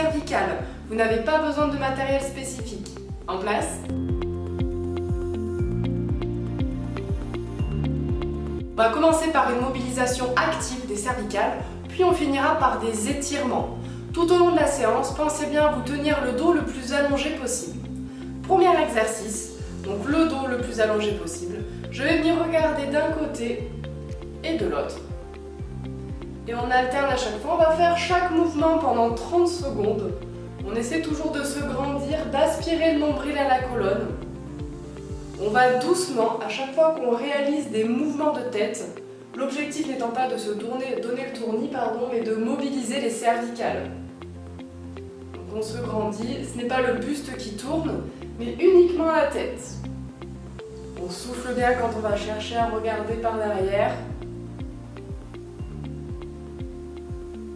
cervicales. Vous n'avez pas besoin de matériel spécifique. En place. On va commencer par une mobilisation active des cervicales, puis on finira par des étirements. Tout au long de la séance, pensez bien à vous tenir le dos le plus allongé possible. Premier exercice, donc le dos le plus allongé possible. Je vais venir regarder d'un côté et de l'autre. Et on alterne à chaque fois. On va faire chaque mouvement pendant 30 secondes. On essaie toujours de se grandir, d'aspirer le nombril à la colonne. On va doucement, à chaque fois qu'on réalise des mouvements de tête, l'objectif n'étant pas de se donner le tournis, mais de mobiliser les cervicales. Donc on se grandit, ce n'est pas le buste qui tourne, mais uniquement la tête. On souffle bien quand on va chercher à regarder par derrière.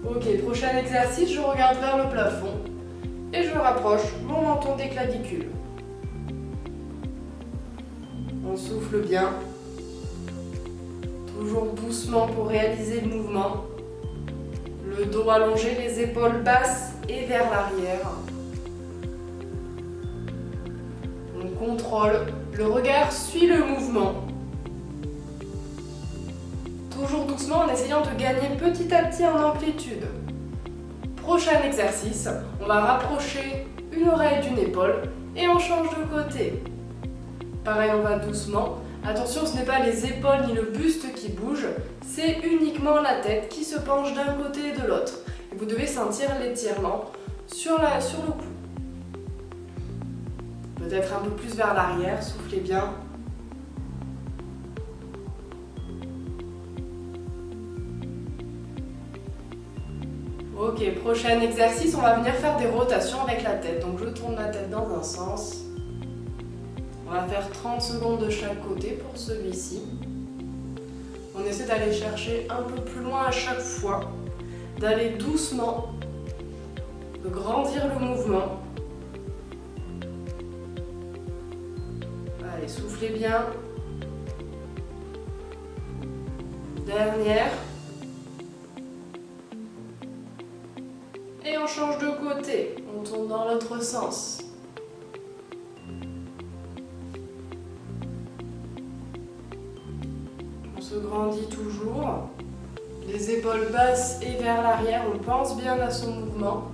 Ok, prochain exercice, je regarde vers le plafond et je rapproche mon menton des clavicules. On souffle bien, toujours doucement pour réaliser le mouvement. Le dos allongé, les épaules basses et vers l'arrière. On contrôle, le regard suit le mouvement. Toujours doucement en essayant de gagner petit à petit en amplitude. Prochain exercice, on va rapprocher une oreille d'une épaule et on change de côté. Pareil, on va doucement. Attention, ce n'est pas les épaules ni le buste qui bougent, c'est uniquement la tête qui se penche d'un côté et de l'autre. Et vous devez sentir l'étirement sur le cou. Peut-être un peu plus vers l'arrière, soufflez bien. Ok, prochain exercice, on va venir faire des rotations avec la tête. Donc je tourne la tête dans un sens. On va faire 30 secondes de chaque côté pour celui-ci. On essaie d'aller chercher un peu plus loin à chaque fois, d'aller doucement, de grandir le mouvement. Allez, soufflez bien. Dernière. Et on change de côté, on tourne dans l'autre sens. On se grandit toujours, les épaules basses et vers l'arrière, on pense bien à son mouvement.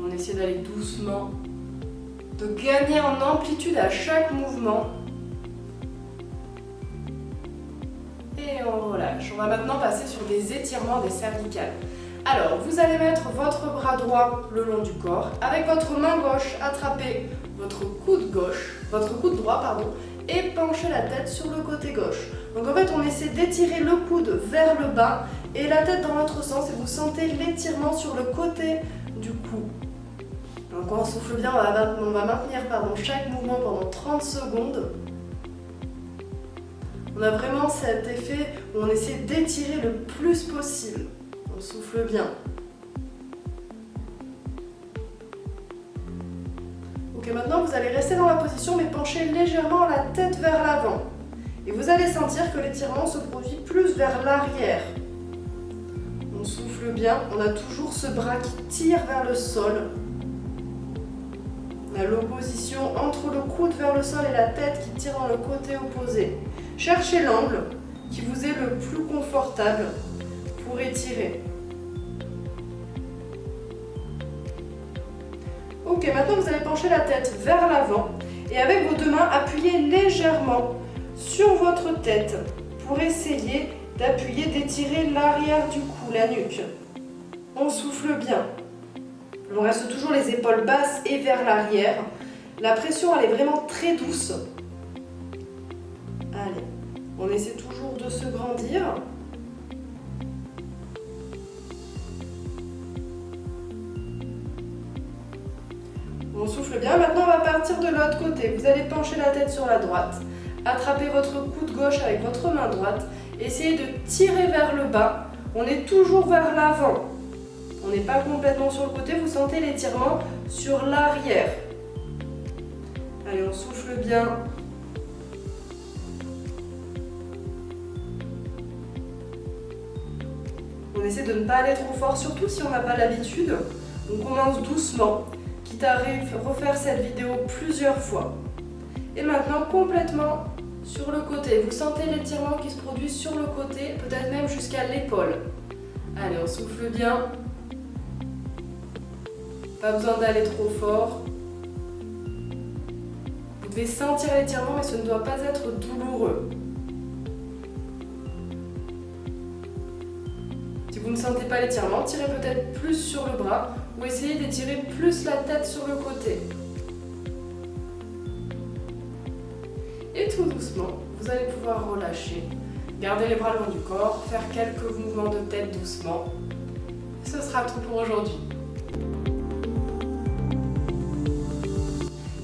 On essaie d'aller doucement, de gagner en amplitude à chaque mouvement. Et on relâche. On va maintenant passer sur des étirements des cervicales. Alors, vous allez mettre votre bras droit le long du corps, avec votre main gauche, attraper votre coude droit, et pencher la tête sur le côté gauche. Donc en fait, on essaie d'étirer le coude vers le bas et la tête dans l'autre sens et vous sentez l'étirement sur le côté du cou. Donc on souffle bien, on va maintenir chaque mouvement pendant 30 secondes. On a vraiment cet effet où on essaie d'étirer le plus possible. On souffle bien. Ok, maintenant vous allez rester dans la position mais pencher légèrement la tête vers l'avant. Et vous allez sentir que l'étirement se produit plus vers l'arrière. On souffle bien, on a toujours ce bras qui tire vers le sol. On a l'opposition entre le coude vers le sol et la tête qui tire dans le côté opposé. Cherchez l'angle qui vous est le plus confortable pour étirer. Ok, maintenant vous allez pencher la tête vers l'avant et avec vos deux mains, appuyez légèrement sur votre tête pour essayer d'appuyer, d'étirer l'arrière du cou, la nuque. On souffle bien. On reste toujours les épaules basses et vers l'arrière. La pression, elle est vraiment très douce. Allez, on essaie toujours de se grandir. On souffle bien. Maintenant, on va partir de l'autre côté. Vous allez pencher la tête sur la droite. Attrapez votre coude gauche avec votre main droite. Essayez de tirer vers le bas. On est toujours vers l'avant. On n'est pas complètement sur le côté. Vous sentez l'étirement sur l'arrière. Allez, on souffle bien. On essaie de ne pas aller trop fort, surtout si on n'a pas l'habitude. On commence doucement, quitte à refaire cette vidéo plusieurs fois. Et maintenant, complètement sur le côté. Vous sentez l'étirement qui se produit sur le côté, peut-être même jusqu'à l'épaule. Allez, on souffle bien. Pas besoin d'aller trop fort. Vous devez sentir l'étirement, mais ce ne doit pas être douloureux. Si vous ne sentez pas l'étirement, tirez peut-être plus sur le bras ou essayez d'étirer plus la tête sur le côté. Et tout doucement, vous allez pouvoir relâcher. Gardez les bras loin du corps, faire quelques mouvements de tête doucement. Et ce sera tout pour aujourd'hui.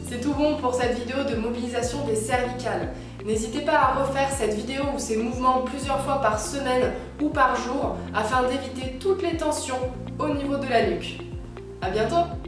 C'est tout bon pour cette vidéo de mobilisation des cervicales. N'hésitez pas à refaire cette vidéo ou ces mouvements plusieurs fois par semaine ou par jour afin d'éviter toutes les tensions au niveau de la nuque. À bientôt!